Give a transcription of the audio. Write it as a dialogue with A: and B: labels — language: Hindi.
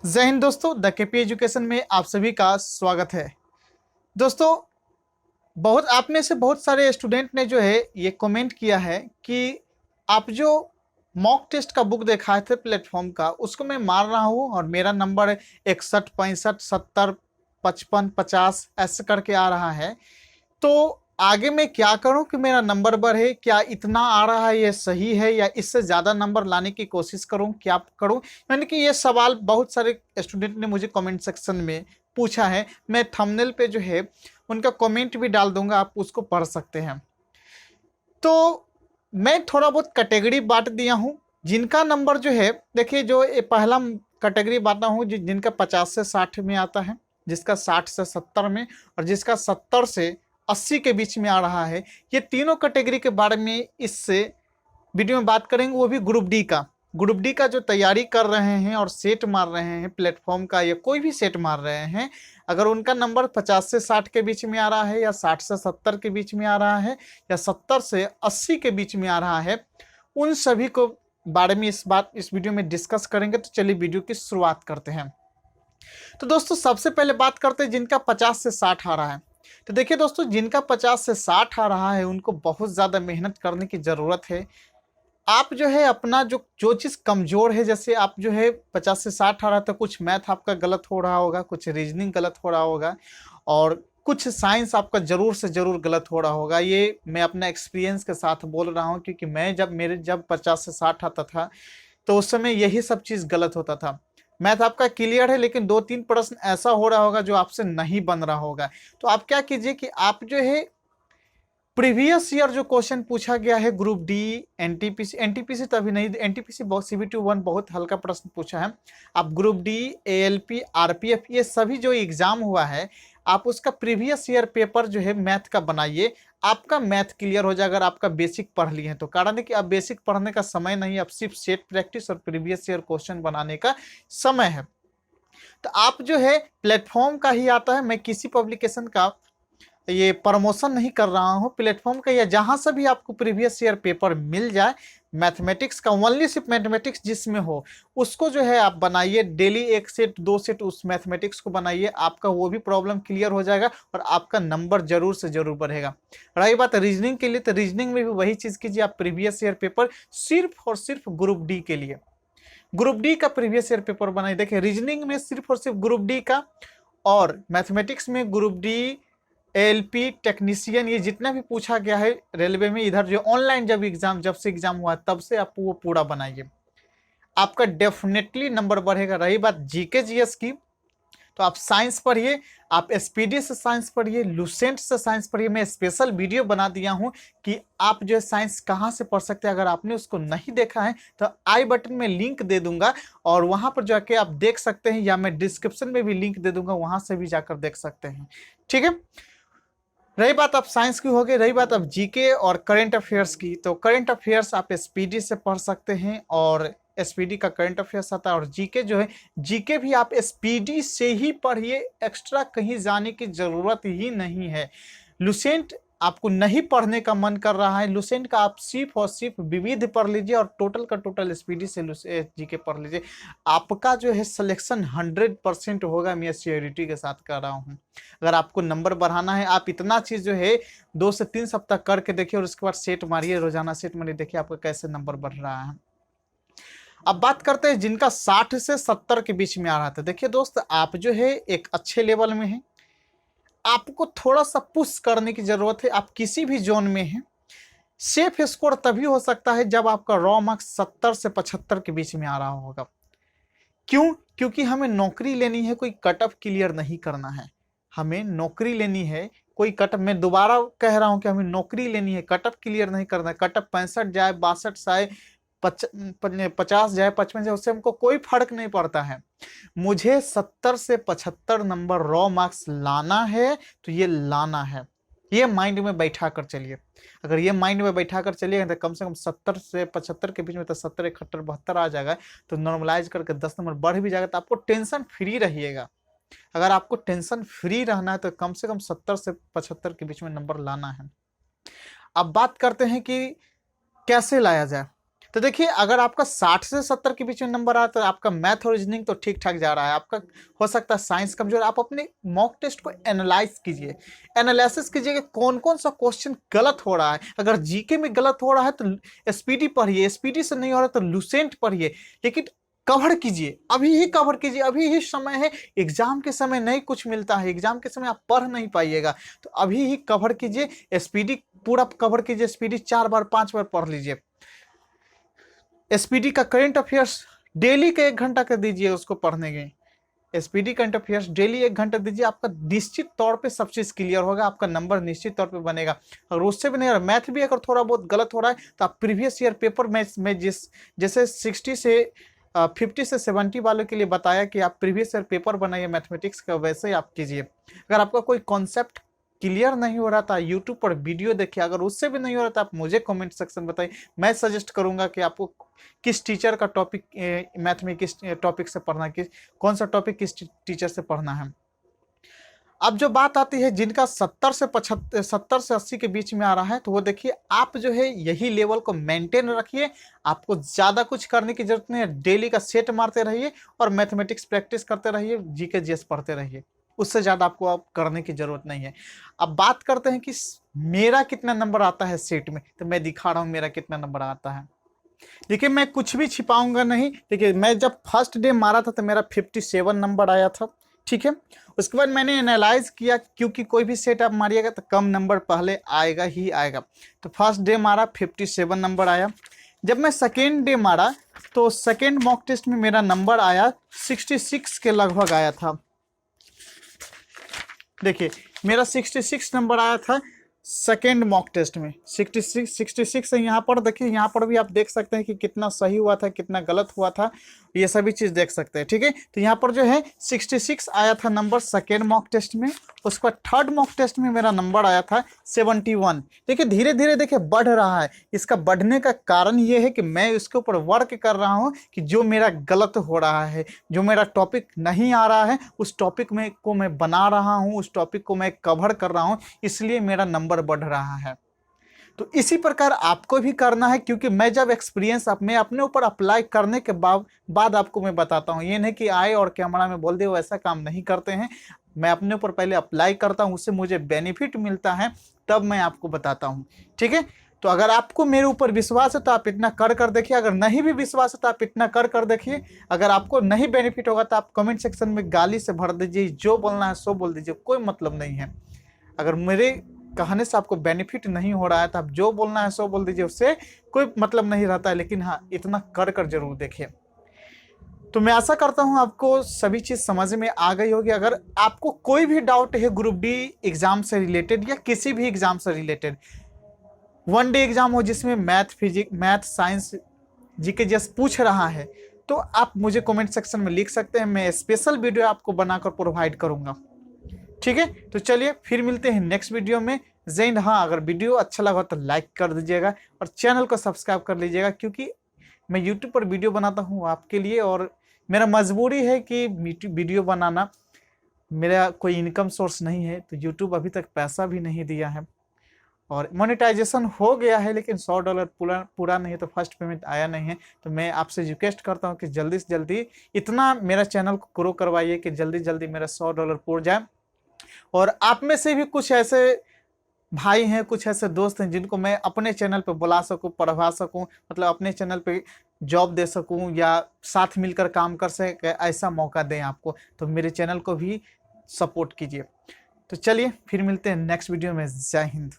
A: जय हिंद दोस्तों, द केपी एजुकेशन में आप सभी का स्वागत है। दोस्तों, बहुत आप में से बहुत सारे स्टूडेंट ने जो है ये कमेंट किया है कि आप जो मॉक टेस्ट का बुक दिखाए थे प्लेटफॉर्म का, उसको मैं मार रहा हूँ और मेरा नंबर 61, 65, 70, 55, 50 ऐसे करके आ रहा है। तो आगे मैं क्या करूं कि मेरा नंबर बढ़े? क्या इतना आ रहा है ये सही है, या इससे ज़्यादा नंबर लाने की कोशिश करूं? क्या करूं? यानी कि ये सवाल बहुत सारे स्टूडेंट ने मुझे कमेंट सेक्शन में पूछा है। मैं थंबनेल पे जो है उनका कमेंट भी डाल दूंगा, आप उसको पढ़ सकते हैं। तो मैं थोड़ा बहुत कैटेगरी बांट दिया हूँ। जिनका नंबर जो है, देखिए, जो ये पहला कैटेगरी बांटा हूँ जिनका 50 से 60 में आता है, जिसका 60 से 70 में, और जिसका 70 से 80 के बीच में आ रहा है। ये तीनों कैटेगरी के बारे में इससे वीडियो में बात करेंगे, वो भी ग्रुप डी का जो तैयारी कर रहे हैं और सेट मार रहे हैं प्लेटफॉर्म का, या कोई भी सेट मार रहे हैं, अगर उनका नंबर 50 से 60 के बीच में आ रहा है, या 60 से 70 के बीच में आ रहा है, या 70 से 80 के बीच में आ रहा है, उन सभी को बारे में इस वीडियो में डिस्कस करेंगे। तो चलिए वीडियो की शुरुआत करते हैं। तो दोस्तों, सबसे पहले बात करते हैं जिनका 50 से 60 आ रहा है। तो देखिए दोस्तों, जिनका 50 से 60 आ रहा है उनको बहुत ज़्यादा मेहनत करने की ज़रूरत है। आप जो है अपना जो जो चीज़ कमज़ोर है, जैसे आप जो है 50 से 60 आ रहा है, तो कुछ मैथ आपका गलत हो रहा होगा, कुछ रीजनिंग गलत हो रहा होगा, और कुछ साइंस आपका ज़रूर से ज़रूर गलत हो रहा होगा। ये मैं अपना एक्सपीरियंस के साथ बोल रहा हूँ, क्योंकि मैं जब 50 से 60 आता था, तो उस समय यही सब चीज़ गलत होता था। मैथ आपका क्लियर है, लेकिन 2-3 प्रश्न ऐसा हो रहा होगा जो आपसे नहीं बन रहा होगा। तो आप क्या कीजिए कि आप जो है प्रीवियस ईयर जो क्वेश्चन पूछा गया है ग्रुप डी, एनटीपीसी तो अभी नहीं, एनटीपीसी बहुत CBT-1 बहुत हल्का प्रश्न पूछा है। आप ग्रुप डी, ALP, RPF, ये सभी जो एग्जाम हुआ है, आप उसका प्रीवियस ईयर पेपर जो है मैथ का बनाइए। आपका मैथ क्लियर हो जाएगा अगर आपका बेसिक पढ़ लिए हैं तो। कारण है कि अब बेसिक पढ़ने का समय नहीं, अब सिर्फ सेट प्रैक्टिस और प्रीवियस ईयर क्वेश्चन बनाने का समय है। तो आप जो है प्लेटफॉर्म का ही आता है, मैं किसी पब्लिकेशन का ये प्रमोशन नहीं कर रहा हूँ, प्लेटफॉर्म का, या जहां से भी आपको प्रीवियस ईयर पेपर मिल जाए मैथमेटिक्स का, ओनली सिर्फ मैथमेटिक्स जिसमें हो, उसको जो है आप बनाइए। डेली 1 सेट 2 सेट उस मैथमेटिक्स को बनाइए, आपका वो भी प्रॉब्लम क्लियर हो जाएगा और आपका नंबर जरूर से जरूर बढ़ेगा। रही बात रीजनिंग के लिए, तो रीजनिंग में भी वही चीज़ कीजिए, आप प्रीवियस ईयर पेपर सिर्फ और सिर्फ ग्रुप डी के लिए, ग्रुप डी का प्रीवियस ईयर पेपर बनाइए। देखिए, रीजनिंग में सिर्फ और सिर्फ ग्रुप डी का, और मैथमेटिक्स में ग्रुप डी, ALP, टेक्नीशियन, ये जितना भी पूछा गया है रेलवे में, इधर जो ऑनलाइन जब से एग्जाम हुआ तब से आप वो पूरा बनाइए, आपका डेफिनेटली नंबर बढ़ेगा। रही बात जीके जीएस की, तो आप साइंस पढ़िए, आप SPD से साइंस पढ़िए, लुसेंट से साइंस पढ़िए। मैं स्पेशल वीडियो बना दिया हूं कि आप जो है साइंस कहां से पढ़ सकते हैं। अगर आपने उसको नहीं देखा है तो आई बटन में लिंक दे दूंगा, और वहां पर जाके आप देख सकते हैं, या मैं डिस्क्रिप्शन में भी लिंक दे दूंगा, वहां से भी जाकर देख सकते हैं। ठीक है, रही बात आप साइंस की हो गई, रही बात अब जीके और करंट अफेयर्स की, तो करंट अफेयर्स आप SPD से पढ़ सकते हैं, और SPD का करंट अफेयर्स आता है। और जीके जो है, जीके भी आप SPD से ही पढ़िए, एक्स्ट्रा कहीं जाने की जरूरत ही नहीं है। लुसेंट आपको नहीं पढ़ने का मन कर रहा है, लुसेंट का आप सिर्फ और सिर्फ विविध पढ़ लीजिए, और टोटल का टोटल SPD से जीके पढ़ लीजिए। आपका जो है सिलेक्शन 100% होगा, मैं श्योरिटी के साथ कर रहा हूँ। अगर आपको नंबर बढ़ाना है, आप इतना चीज जो है 2 से 3 सप्ताह करके देखिए, और उसके बाद सेट मारिए, रोजाना सेट मारिए, देखिए आपका कैसे नंबर बढ़ रहा है। अब बात करते हैं जिनका 60 से 70 के बीच में आ रहा था। देखिए दोस्त, आप जो है एक अच्छे लेवल में है, आपको थोड़ा सा पुश करने की जरूरत है। आप किसी भी जोन में हैं, सेफ स्कोर तभी हो सकता है जब आपका रॉ मार्क्स 70 से 75 के बीच में आ रहा होगा। क्यों? क्योंकि हमें नौकरी लेनी है, कोई कट ऑफ क्लियर नहीं करना है। हमें नौकरी लेनी है, कोई कट ऑफ, मैं दोबारा कह रहा हूं कि हमें नौकरी लेनी है, कट ऑफ क्लियर नहीं करना है। कट ऑफ 65 जाए, 62 जाए, 50 जाए, 55 जाए, उससे हमको कोई फर्क नहीं पड़ता है। मुझे 70 से 75 नंबर रॉ मार्क्स लाना है, तो ये लाना है, ये माइंड में बैठा कर चलिए। अगर ये माइंड में बैठा कर चलिए तो कम से कम 70 से 75 के बीच में, तो 70, 71, 72 आ जाएगा, तो नॉर्मलाइज करके 10 नंबर बढ़ भी जाएगा, तो आपको टेंशन फ्री रहिएगा। अगर आपको टेंशन फ्री रहना है तो कम से कम 70 से 75 के बीच में नंबर लाना है। अब बात करते हैं कि कैसे लाया जाए। तो देखिए अगर आपका 60 से 70 के बीच में नंबर आया तो आपका मैथ और रीजनिंग तो ठीक ठाक जा रहा है, आपका हो सकता है साइंस कमजोर। आप अपने मॉक टेस्ट को एनालाइज कीजिए, एनालिसिस कीजिए कि कौन कौन सा क्वेश्चन गलत हो रहा है। अगर जीके में गलत हो रहा है तो एसपीडी पढ़िए, एसपीडी से नहीं हो रहा तो लुसेंट पढ़िए, लेकिन कवर कीजिए, अभी ही कवर कीजिए, अभी ही समय है। एग्जाम के समय नहीं कुछ मिलता है, एग्जाम के समय आप पढ़ नहीं पाइएगा, तो अभी ही कवर कीजिए, एसपीडी पूरा कवर कीजिए, एसपीडी 4 बार 5 बार पढ़ लीजिए। एसपीडी का करंट अफेयर्स डेली का 1 घंटा कर दीजिए उसको पढ़ने के। एसपीडी करंट अफेयर्स डेली 1 घंटा दीजिए, आपका निश्चित तौर पे सब चीज क्लियर होगा, आपका नंबर निश्चित तौर पे बनेगा। अगर उससे भी नहीं हो रहा, मैथ भी अगर थोड़ा बहुत गलत हो रहा है तो आप प्रीवियस ईयर पेपर में जैसे 60 से 50 से 70 वालों के लिए बताया कि आप प्रीवियस ईयर पेपर बनाइए मैथमेटिक्स का, वैसे ही आप कीजिए। अगर आपका कोई कॉन्सेप्ट क्लियर नहीं हो रहा था, यूट्यूब पर वीडियो देखिए, अगर उससे भी नहीं हो रहा था आप मुझे कमेंट सेक्शन बताइए, मैं सजेस्ट करूंगा कि आपको किस टीचर का टॉपिक मैथ में किस टॉपिक से पढ़ना है, कौन सा टॉपिक किस टीचर से पढ़ना है। अब जो बात आती है जिनका 70 से 80 के बीच में आ रहा है, तो वो देखिए आप जो है यही लेवल को मेंटेन रखिए, आपको ज़्यादा कुछ करने की जरूरत नहीं है। डेली का सेट मारते रहिए और मैथमेटिक्स प्रैक्टिस करते रहिए, जीके जीएस पढ़ते रहिए, उससे ज़्यादा आपको अब करने की जरूरत नहीं है। अब बात करते हैं कि मेरा कितना नंबर आता है सेट में, तो मैं दिखा रहा हूँ मेरा कितना नंबर आता है। देखिए मैं कुछ भी छिपाऊंगा नहीं। देखिए मैं जब फर्स्ट डे मारा था तो मेरा 57 नंबर आया था, ठीक है। उसके बाद मैंने एनालाइज किया, क्योंकि कोई भी सेट आप मारिएगा तो कम नंबर पहले आएगा ही आएगा। तो फर्स्ट डे मारा 57 नंबर आया। जब मैं सेकेंड डे मारा तो सेकेंड मॉक टेस्ट में मेरा नंबर आया 66 के लगभग आया था। देखिए मेरा 66 नंबर आया था सेकेंड मॉक टेस्ट में। 66 है। यहाँ पर देखिए, यहाँ पर भी आप देख सकते हैं कि कितना सही हुआ था कितना गलत हुआ था, ये सभी चीज़ देख सकते हैं, ठीक है। तो यहाँ पर जो है 66 आया था नंबर सेकेंड मॉक टेस्ट में। उसके बाद थर्ड मॉक टेस्ट में मेरा नंबर आया था 71। देखिए धीरे धीरे देखिए बढ़ रहा है। इसका बढ़ने का कारण ये है कि मैं इसके ऊपर वर्क कर रहा हूँ कि जो मेरा गलत हो रहा है, जो मेरा टॉपिक नहीं आ रहा है, उस टॉपिक में को मैं बना रहा हूँ, उस टॉपिक को मैं कवर कर रहा हूँ, इसलिए मेरा नंबर बढ़ रहा है। तो इसी प्रकार आपको भी करना है, क्योंकि मैं जब एक्सपीरियंस मैं अपने ऊपर अप्लाई करने के बाद आपको मैं बताता हूँ। ये नहीं कि आए और कैमरा में बोल दे, वो ऐसा काम नहीं करते हैं। मैं अपने ऊपर पहले अप्लाई करता हूँ, उससे मुझे बेनिफिट मिलता है, तब मैं आपको बताता हूँ, ठीक है। तो अगर आपको मेरे ऊपर विश्वास है तो आप इतना कर देखिए, अगर नहीं भी विश्वास है तो आप इतना कर देखिए। अगर आपको नहीं बेनिफिट होगा तो आप कमेंट सेक्शन में गाली से भर दीजिए, जो बोलना है सो बोल दीजिए, कोई मतलब नहीं है। अगर मेरे कहने से आपको बेनिफिट नहीं हो रहा है तो आप जो बोलना है सो बोल दीजिए, उससे कोई मतलब नहीं रहता है। लेकिन हाँ, इतना कर जरूर देखिए। तो मैं आशा करता हूं आपको सभी चीज़ समझ में आ गई होगी। अगर आपको कोई भी डाउट है ग्रुप डी एग्जाम से रिलेटेड या किसी भी एग्जाम से रिलेटेड, वन डे एग्जाम हो जिसमें मैथ साइंस जीके जैसे पूछ रहा है, तो आप मुझे कमेंट सेक्शन में लिख सकते हैं, मैं स्पेशल वीडियो आपको बनाकर प्रोवाइड करूंगा, ठीक है। तो चलिए फिर मिलते हैं नेक्स्ट वीडियो में। जय हिंद। हाँ, अगर वीडियो अच्छा लगा तो लाइक कर दीजिएगा और चैनल को सब्सक्राइब कर लीजिएगा, क्योंकि मैं यूट्यूब पर वीडियो बनाता हूँ आपके लिए, और मेरा मजबूरी है कि वीडियो बनाना, मेरा कोई इनकम सोर्स नहीं है। तो यूट्यूब अभी तक पैसा भी नहीं दिया है, और मोनेटाइजेशन हो गया है लेकिन $100 पूरा नहीं है, तो फर्स्ट पेमेंट आया नहीं है। तो मैं आपसे रिक्वेस्ट करता हूँ कि जल्दी से जल्दी इतना मेरा चैनल को ग्रो करवाइए कि जल्दी जल्दी मेरा $100 पूर जाए। और आप में से भी कुछ ऐसे भाई हैं, कुछ ऐसे दोस्त हैं जिनको मैं अपने चैनल पे बुला सकूं, पढ़वा सकूं, मतलब अपने चैनल पे जॉब दे सकूं या साथ मिलकर काम कर सके, ऐसा मौका दें आपको, तो मेरे चैनल को भी सपोर्ट कीजिए। तो चलिए फिर मिलते हैं नेक्स्ट वीडियो में। जय हिंद।